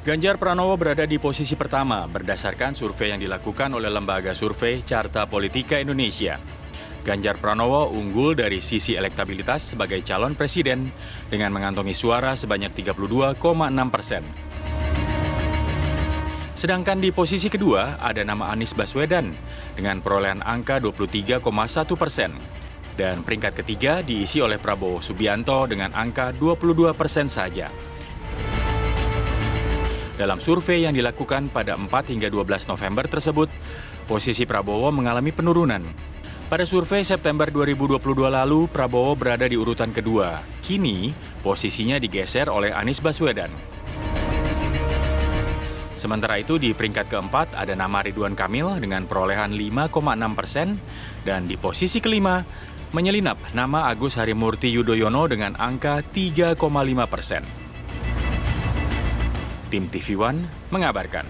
Ganjar Pranowo berada di posisi pertama berdasarkan survei yang dilakukan oleh lembaga survei Carta Politika Indonesia. Ganjar Pranowo unggul dari sisi elektabilitas sebagai calon presiden dengan mengantongi suara sebanyak 32,6%. Sedangkan di posisi kedua ada nama Anies Baswedan dengan perolehan angka 23,1%. Dan peringkat ketiga diisi oleh Prabowo Subianto dengan angka 22% saja. Dalam survei yang dilakukan pada 4 hingga 12 November tersebut, posisi Prabowo mengalami penurunan. Pada survei September 2022 lalu, Prabowo berada di urutan kedua. Kini, posisinya digeser oleh Anies Baswedan. Sementara itu, di peringkat keempat ada nama Ridwan Kamil dengan perolehan 5,6% dan di posisi kelima menyelinap nama Agus Harimurti Yudhoyono dengan angka 3,5%. Tim TV One mengabarkan.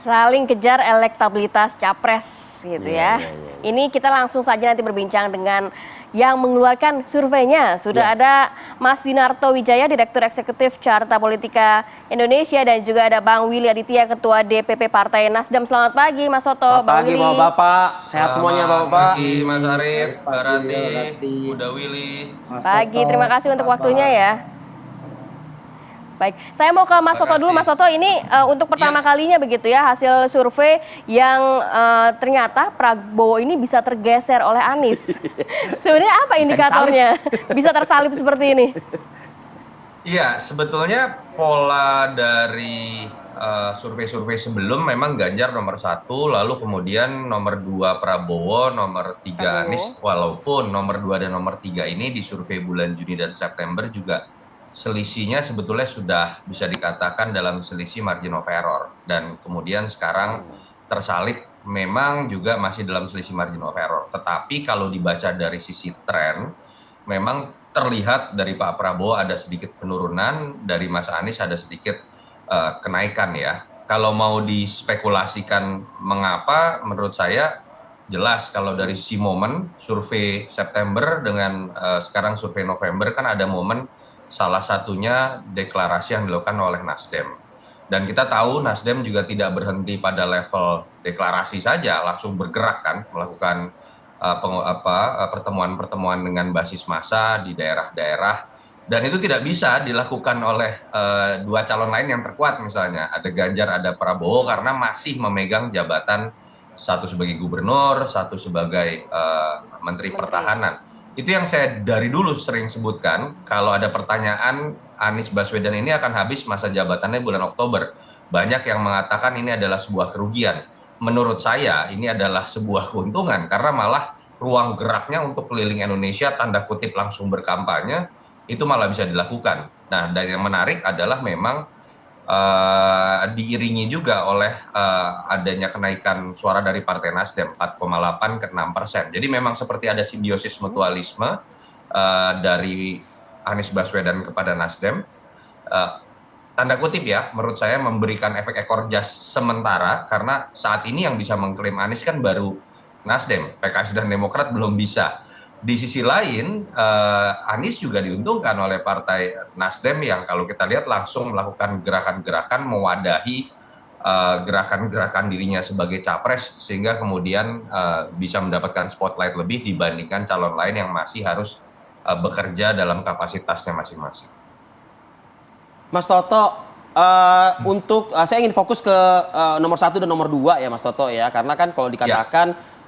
Saling kejar elektabilitas capres gitu ya. Ini kita langsung saja nanti berbincang dengan yang mengeluarkan surveinya. Sudah ada Mas Yunarto Wijaya, Direktur Eksekutif Carta Politika Indonesia, dan juga ada Bang Willy Aditya, Ketua DPP Partai Nasdem. Selamat pagi Mas Soto, Selamat Bang pagi Willy. Bapak-Bapak, sehat semuanya Bapak-Bapak. Selamat pagi Mas Arief, Mbak Rati, Uda Willy. Pagi, terima kasih untuk waktunya ya. Baik, saya mau ke Mas Soto dulu. Mas Soto, ini untuk pertama kalinya begitu ya hasil survei yang ternyata Prabowo ini bisa tergeser oleh Anies. Sebenarnya apa indikatornya bisa tersalip seperti ini? Iya, sebetulnya pola dari survei-survei sebelum memang Ganjar nomor 1, lalu kemudian nomor 2 Prabowo, nomor 3 Anies, walaupun nomor 2 dan nomor 3 ini di survei bulan Juni dan September juga selisihnya sebetulnya sudah bisa dikatakan dalam selisih margin of error, dan kemudian sekarang tersalip memang juga masih dalam selisih margin of error. Tetapi kalau dibaca dari sisi tren, memang terlihat dari Pak Prabowo ada sedikit penurunan, dari Mas Anies ada sedikit kenaikan ya. Kalau mau dispekulasikan mengapa, menurut saya jelas kalau dari sisi momen survei September dengan sekarang survei November kan ada momen. Salah satunya deklarasi yang dilakukan oleh Nasdem. Dan kita tahu Nasdem juga tidak berhenti pada level deklarasi saja, langsung bergerak kan, melakukan pertemuan-pertemuan dengan basis massa di daerah-daerah. Dan itu tidak bisa dilakukan oleh dua calon lain yang terkuat, misalnya ada Ganjar, ada Prabowo, karena masih memegang jabatan, satu sebagai gubernur, satu sebagai Menteri Pertahanan. Itu yang saya dari dulu sering sebutkan, kalau ada pertanyaan Anies Baswedan ini akan habis masa jabatannya bulan Oktober. Banyak yang mengatakan ini adalah sebuah kerugian. Menurut saya ini adalah sebuah keuntungan, karena malah ruang geraknya untuk keliling Indonesia tanda kutip langsung berkampanye, itu malah bisa dilakukan. Nah, dan yang menarik adalah memang diiringi juga oleh adanya kenaikan suara dari Partai Nasdem 4,8 ke 6%. Jadi memang seperti ada simbiosis mutualisme dari Anies Baswedan kepada Nasdem. Tanda kutip ya, menurut saya memberikan efek ekor jas sementara, karena saat ini yang bisa mengklaim Anies kan baru Nasdem, PKS dan Demokrat belum bisa. Di sisi lain, Anies juga diuntungkan oleh Partai Nasdem yang kalau kita lihat langsung melakukan gerakan-gerakan mewadahi gerakan-gerakan dirinya sebagai capres, sehingga kemudian bisa mendapatkan spotlight lebih dibandingkan calon lain yang masih harus bekerja dalam kapasitasnya masing-masing. Mas Toto, untuk saya ingin fokus ke nomor 1 dan nomor 2 ya Mas Toto ya, karena kan kalau dikatakan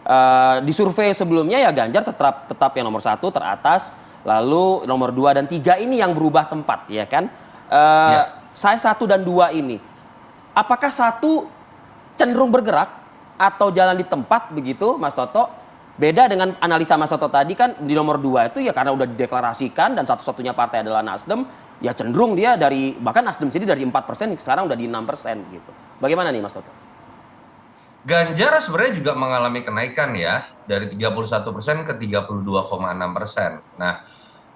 di survei sebelumnya ya Ganjar tetap yang nomor 1 teratas, lalu nomor 2 dan 3 ini yang berubah tempat ya kan. Saya 1 dan 2 ini, apakah 1 cenderung bergerak atau jalan di tempat begitu Mas Toto? Beda dengan analisa Mas Toto tadi kan, di nomor 2 itu ya karena udah dideklarasikan dan satu-satunya partai adalah Nasdem, ya cenderung dia dari, bahkan Nasdem sendiri dari 4% sekarang udah di 6% gitu. Bagaimana nih Mas Toto? Ganjar sebenarnya juga mengalami kenaikan ya, dari 31% ke 32,6%. Nah,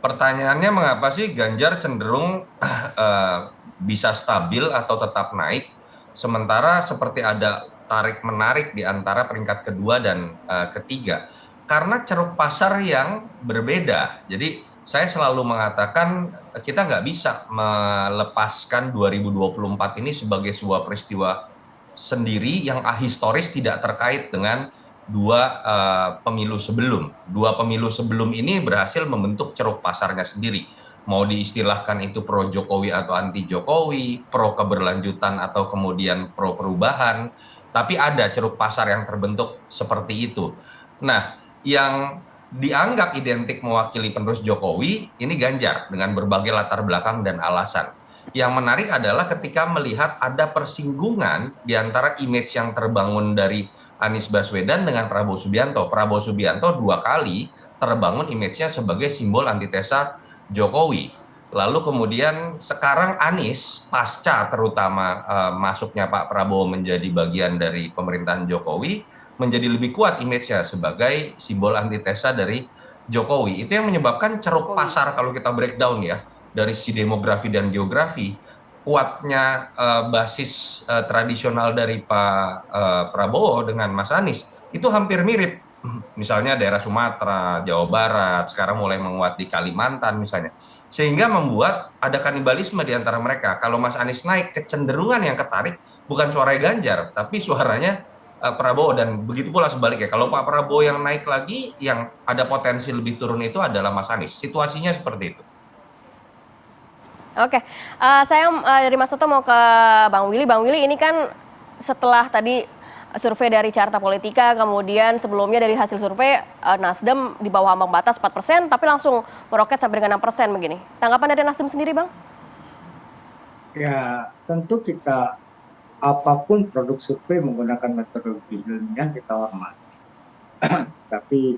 pertanyaannya mengapa sih Ganjar cenderung bisa stabil atau tetap naik, sementara seperti ada tarik-menarik di antara peringkat kedua dan ketiga. Karena ceruk pasar yang berbeda. Jadi saya selalu mengatakan kita nggak bisa melepaskan 2024 ini sebagai sebuah peristiwa sendiri yang ahistoris tidak terkait dengan dua pemilu sebelum. Dua pemilu sebelum ini berhasil membentuk ceruk pasarnya sendiri. Mau diistilahkan itu pro Jokowi atau anti Jokowi, pro keberlanjutan atau kemudian pro perubahan, tapi ada ceruk pasar yang terbentuk seperti itu. Nah, yang dianggap identik mewakili penerus Jokowi, ini Ganjar dengan berbagai latar belakang dan alasan. Yang menarik adalah ketika melihat ada persinggungan di antara image yang terbangun dari Anies Baswedan dengan Prabowo Subianto. Prabowo Subianto 2 kali terbangun image-nya sebagai simbol antitesa Jokowi. Lalu kemudian sekarang Anies pasca terutama masuknya Pak Prabowo menjadi bagian dari pemerintahan Jokowi, menjadi lebih kuat image-nya sebagai simbol antitesa dari Jokowi. Itu yang menyebabkan ceruk pasar kalau kita breakdown ya, dari sisi demografi dan geografi, kuatnya basis tradisional dari Pak Prabowo dengan Mas Anies itu hampir mirip. Misalnya daerah Sumatera, Jawa Barat, sekarang mulai menguat di Kalimantan misalnya. Sehingga membuat ada kanibalisme di antara mereka. Kalau Mas Anies naik, kecenderungan yang ketarik bukan suara Ganjar, tapi suaranya Prabowo, dan begitu pula sebaliknya. Kalau Pak Prabowo yang naik lagi, yang ada potensi lebih turun itu adalah Mas Anies. Situasinya seperti itu. Oke, saya dari Mas Toto mau ke Bang Willy. Bang Willy, ini kan setelah tadi survei dari Carta Politika, kemudian sebelumnya dari hasil survei Nasdem di bawah ambang batas 4%, tapi langsung meroket sampai dengan 6% begini. Tanggapan dari Nasdem sendiri, Bang? Ya, tentu kita apapun produk survei menggunakan metodologi ilmiah kita hormati. Tapi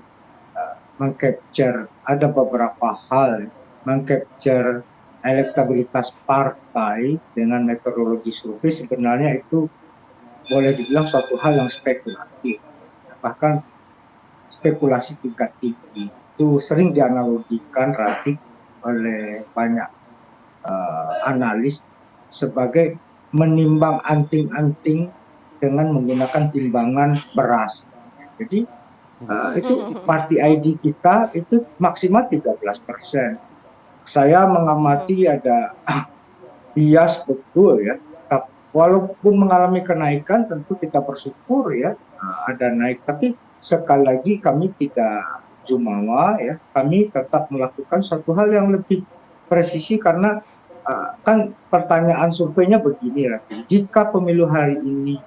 mengcapture ada beberapa hal, mengcapture elektabilitas partai dengan metodologi survei sebenarnya itu boleh dibilang suatu hal yang spekulatif. Bahkan spekulasi tingkat tinggi itu sering dianalogikan Radik oleh banyak analis sebagai menimbang anting-anting dengan menggunakan timbangan beras. Jadi itu party ID kita itu maksimal 13%. Saya mengamati ada bias betul ya. Walaupun mengalami kenaikan tentu kita bersyukur ya ada naik. Tapi sekali lagi kami tidak jumawa ya. Kami tetap melakukan suatu hal yang lebih presisi karena kan pertanyaan surveinya begini Rafi. Jika pemilu hari ini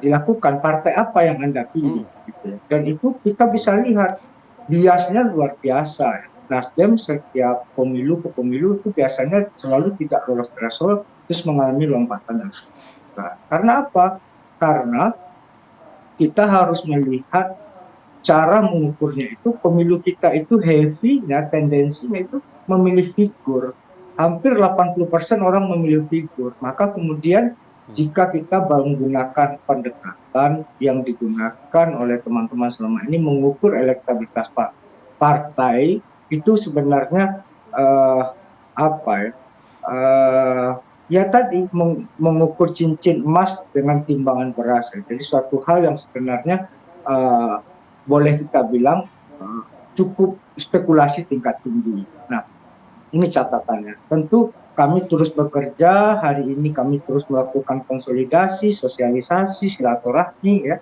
dilakukan, partai apa yang Anda pilih? Gitu. Dan itu kita bisa lihat biasnya luar biasa. Ya. Nasdem setiap pemilu ke pemilu itu biasanya selalu tidak lolos threshold, terus mengalami lompatan yang besar. Karena apa? Karena kita harus melihat cara mengukurnya itu, pemilu kita itu heavy-nya, tendensinya itu memilih figur. Hampir 80% orang memilih figur. Maka kemudian jika kita menggunakan pendekatan yang digunakan oleh teman-teman selama ini mengukur elektabilitas partai, itu sebenarnya ya tadi mengukur cincin emas dengan timbangan beras. Jadi suatu hal yang sebenarnya boleh kita bilang cukup spekulasi tingkat tinggi. Nah, ini catatannya. Tentu kami terus bekerja, hari ini kami terus melakukan konsolidasi, sosialisasi, silaturahmi ya.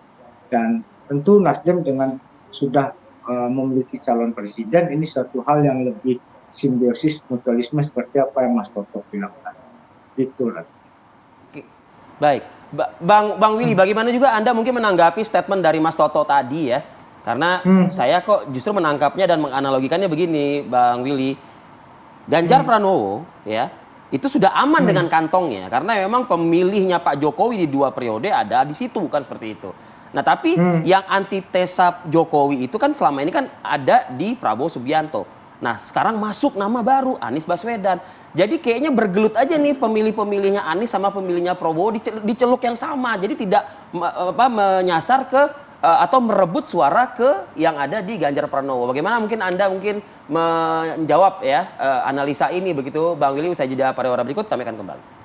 Dan tentu Nasdem dengan sudah memiliki calon presiden, ini suatu hal yang lebih simbiosis mutualisme seperti apa yang Mas Toto bilang tadi. Gitu. Baik, Bang Willy, bagaimana juga Anda mungkin menanggapi statement dari Mas Toto tadi ya? Karena saya kok justru menangkapnya dan menganalogikannya begini, Bang Willy. Ganjar Pranowo ya itu sudah aman dengan kantongnya karena memang pemilihnya Pak Jokowi di 2 periode ada di situ, bukan seperti itu. Nah tapi yang antitesa Jokowi itu kan selama ini kan ada di Prabowo Subianto. Nah sekarang masuk nama baru Anies Baswedan. Jadi kayaknya bergelut aja nih pemilih-pemilihnya Anies sama pemilihnya Prabowo di celuk yang sama. Jadi tidak menyasar ke atau merebut suara ke yang ada di Ganjar Pranowo. Bagaimana mungkin Anda menjawab ya analisa ini begitu Bang Willy? Usai jeda pariwara berikut kami akan kembali.